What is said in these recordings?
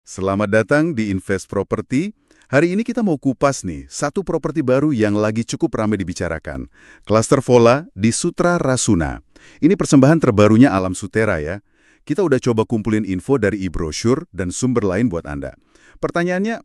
Selamat datang di Invest Property. Hari ini kita mau kupas nih, satu properti baru yang lagi cukup ramai dibicarakan. Cluster Vola di Sutra Rasuna. Ini persembahan terbarunya Alam Sutera ya. Kita udah coba kumpulin info dari e-brochure dan sumber lain buat Anda. Pertanyaannya,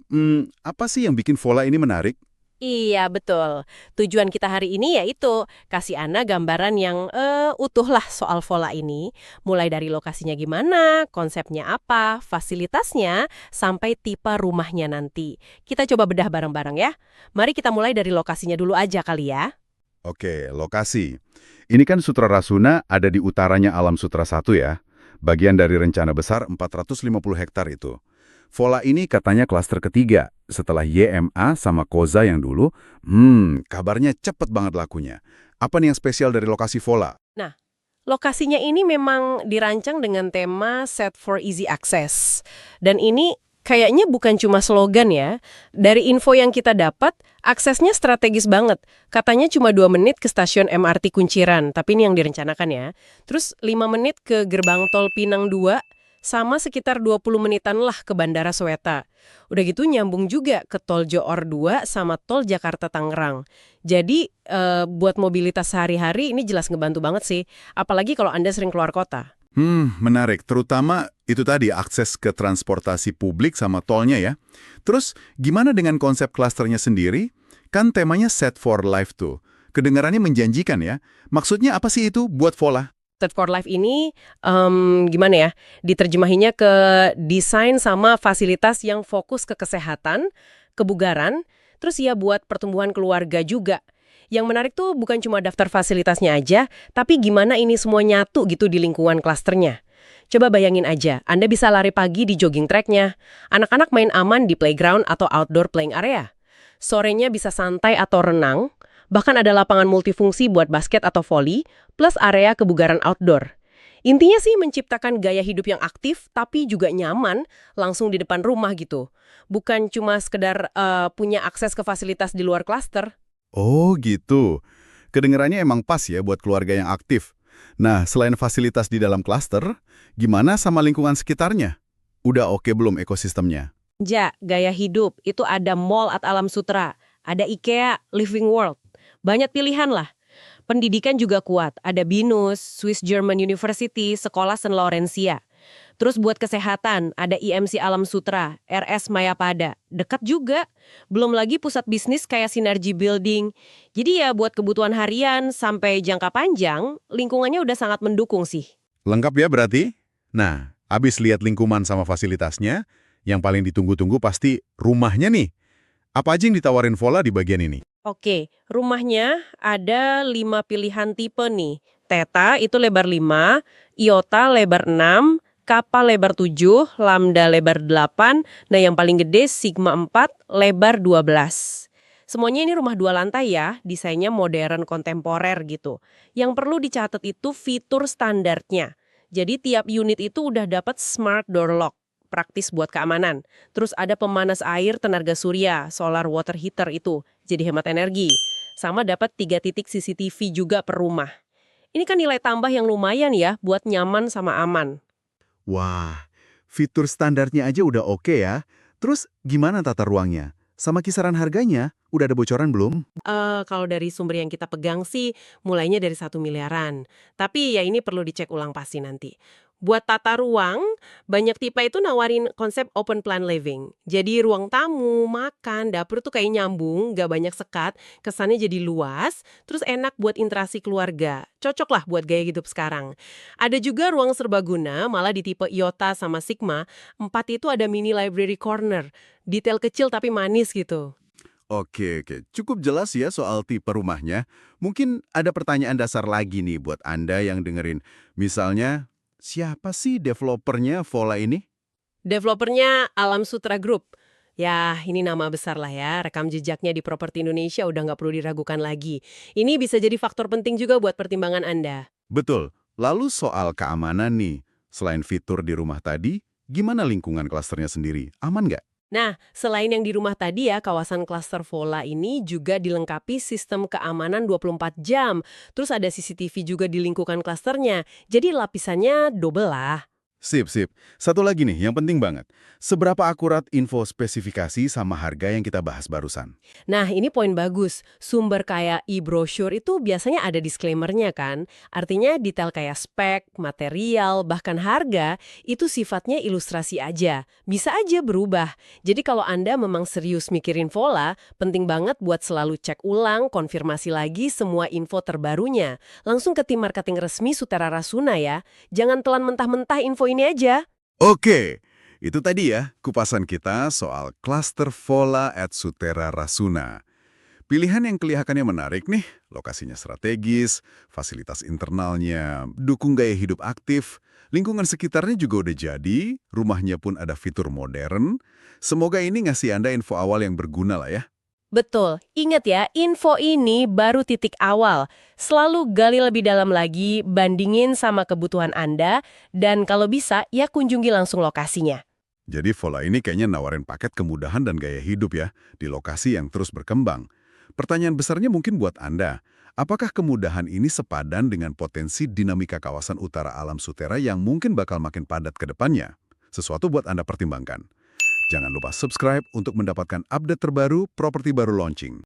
apa sih yang bikin Vola ini menarik? Iya, betul. Tujuan kita hari ini yaitu kasih Anda gambaran yang utuh lah soal Vola ini. Mulai dari lokasinya gimana, konsepnya apa, fasilitasnya, sampai tipe rumahnya nanti. Kita coba bedah bareng-bareng ya. Mari kita mulai dari lokasinya dulu aja kali ya. Oke, lokasi. Ini kan Sutra Rasuna ada di utaranya Alam Sutra 1 ya. Bagian dari rencana besar 450 hektar itu. Vola ini katanya klaster ketiga, setelah YMA sama Koza yang dulu. Kabarnya cepet banget lakunya. Apa nih yang spesial dari lokasi Vola? Nah, lokasinya ini memang dirancang dengan tema Set for Easy Access. Dan ini kayaknya bukan cuma slogan ya. Dari info yang kita dapat, aksesnya strategis banget. Katanya cuma 2 menit ke stasiun MRT Kunciran, tapi ini yang direncanakan ya. Terus 5 menit ke gerbang tol Pinang 2, sama sekitar 20 menitan lah ke Bandara Soeta. Udah gitu nyambung juga ke tol Johor 2 sama tol Jakarta-Tangerang. Jadi buat mobilitas sehari-hari ini jelas ngebantu banget sih. Apalagi kalau Anda sering keluar kota. Menarik. Terutama itu tadi akses ke transportasi publik sama tolnya ya. Terus gimana dengan konsep klasternya sendiri? Kan temanya Set for Life tuh. Kedengarannya menjanjikan ya. Maksudnya apa sih itu buat Vola? Set for Life ini gimana ya? Diterjemahinya ke desain sama fasilitas yang fokus ke kesehatan, kebugaran, terus ya buat pertumbuhan keluarga juga. Yang menarik tuh bukan cuma daftar fasilitasnya aja, tapi gimana ini semua nyatu gitu di lingkungan klasternya. Coba bayangin aja, Anda bisa lari pagi di jogging tracknya, anak-anak main aman di playground atau outdoor playing area. Sorenya bisa santai atau renang, bahkan ada lapangan multifungsi buat basket atau volley, plus area kebugaran outdoor. Intinya sih menciptakan gaya hidup yang aktif, tapi juga nyaman, langsung di depan rumah gitu. Bukan cuma sekedar punya akses ke fasilitas di luar klaster. Oh gitu. Kedengarannya emang pas ya buat keluarga yang aktif. Nah, selain fasilitas di dalam klaster, gimana sama lingkungan sekitarnya? Udah oke belum ekosistemnya? Gaya hidup, itu ada mall at Alam Sutra, ada IKEA, Living World. Banyak pilihan lah. Pendidikan juga kuat, ada BINUS, Swiss German University, Sekolah St. Laurencia. Terus buat kesehatan, ada IMC Alam Sutra, RS Mayapada. Dekat juga. Belum lagi pusat bisnis kayak Synergy Building. Jadi ya buat kebutuhan harian sampai jangka panjang, lingkungannya udah sangat mendukung sih. Lengkap ya berarti? Nah, abis lihat lingkungan sama fasilitasnya, yang paling ditunggu-tunggu pasti rumahnya nih. Apa aja yang ditawarin Vola di bagian ini? Oke, rumahnya ada 5 pilihan tipe nih. Theta itu lebar 5, Iota lebar 6, Kappa lebar 7, Lambda lebar 8, nah yang paling gede Sigma 4 lebar 12. Semuanya ini rumah 2 lantai ya, desainnya modern kontemporer gitu. Yang perlu dicatat itu fitur standarnya. Jadi tiap unit itu udah dapat smart door lock, praktis buat keamanan. Terus ada pemanas air tenaga surya, solar water heater itu, jadi hemat energi. Sama dapat 3 titik CCTV juga per rumah. Ini kan nilai tambah yang lumayan ya buat nyaman sama aman. Wah, fitur standarnya aja udah oke ya. Terus gimana tata ruangnya? Sama kisaran harganya, udah ada bocoran belum? Kalau dari sumber yang kita pegang sih mulainya dari 1 miliaran. Tapi ya ini perlu dicek ulang pasti nanti. Buat tata ruang, banyak tipe itu nawarin konsep open plan living. Jadi ruang tamu, makan, dapur tuh kayak nyambung, gak banyak sekat, kesannya jadi luas, terus enak buat interaksi keluarga. Cocok lah buat gaya hidup sekarang. Ada juga ruang serbaguna, malah di tipe Iota sama Sigma, 4 itu ada mini library corner. Detail kecil tapi manis gitu. Oke. Cukup jelas ya soal tipe rumahnya. Mungkin ada pertanyaan dasar lagi nih buat Anda yang dengerin. Misalnya, siapa sih developernya Vola ini? Developernya Alam Sutra Group. Ya, ini nama besar lah ya. Rekam jejaknya di properti Indonesia udah nggak perlu diragukan lagi. Ini bisa jadi faktor penting juga buat pertimbangan Anda. Betul. Lalu soal keamanan nih. Selain fitur di rumah tadi, gimana lingkungan klasternya sendiri? Aman nggak? Nah, selain yang di rumah tadi ya, kawasan klaster Vola ini juga dilengkapi sistem keamanan 24 jam. Terus ada CCTV juga di lingkungan klasternya. Jadi lapisannya double lah. Sip, sip. Satu lagi nih, yang penting banget. Seberapa akurat info spesifikasi sama harga yang kita bahas barusan? Nah, ini poin bagus. Sumber kayak e-brochure itu biasanya ada disclaimer-nya kan? Artinya detail kayak spek, material, bahkan harga, itu sifatnya ilustrasi aja. Bisa aja berubah. Jadi kalau Anda memang serius mikirin Vola, penting banget buat selalu cek ulang, konfirmasi lagi semua info terbarunya. Langsung ke tim marketing resmi Sutera Rasuna ya. Jangan telan mentah-mentah info ini aja. Oke, itu tadi ya kupasan kita soal cluster Vola at Sutera Rasuna. Pilihan yang kelihatannya menarik nih, lokasinya strategis, fasilitas internalnya, dukung gaya hidup aktif, lingkungan sekitarnya juga udah jadi, rumahnya pun ada fitur modern. Semoga ini ngasih Anda info awal yang berguna lah ya. Betul. Ingat ya, info ini baru titik awal. Selalu gali lebih dalam lagi, bandingin sama kebutuhan Anda, dan kalau bisa, ya kunjungi langsung lokasinya. Jadi Vola ini kayaknya nawarin paket kemudahan dan gaya hidup ya, di lokasi yang terus berkembang. Pertanyaan besarnya mungkin buat Anda, apakah kemudahan ini sepadan dengan potensi dinamika kawasan utara alam Sutera yang mungkin bakal makin padat ke depannya? Sesuatu buat Anda pertimbangkan. Jangan lupa subscribe untuk mendapatkan update terbaru properti baru launching.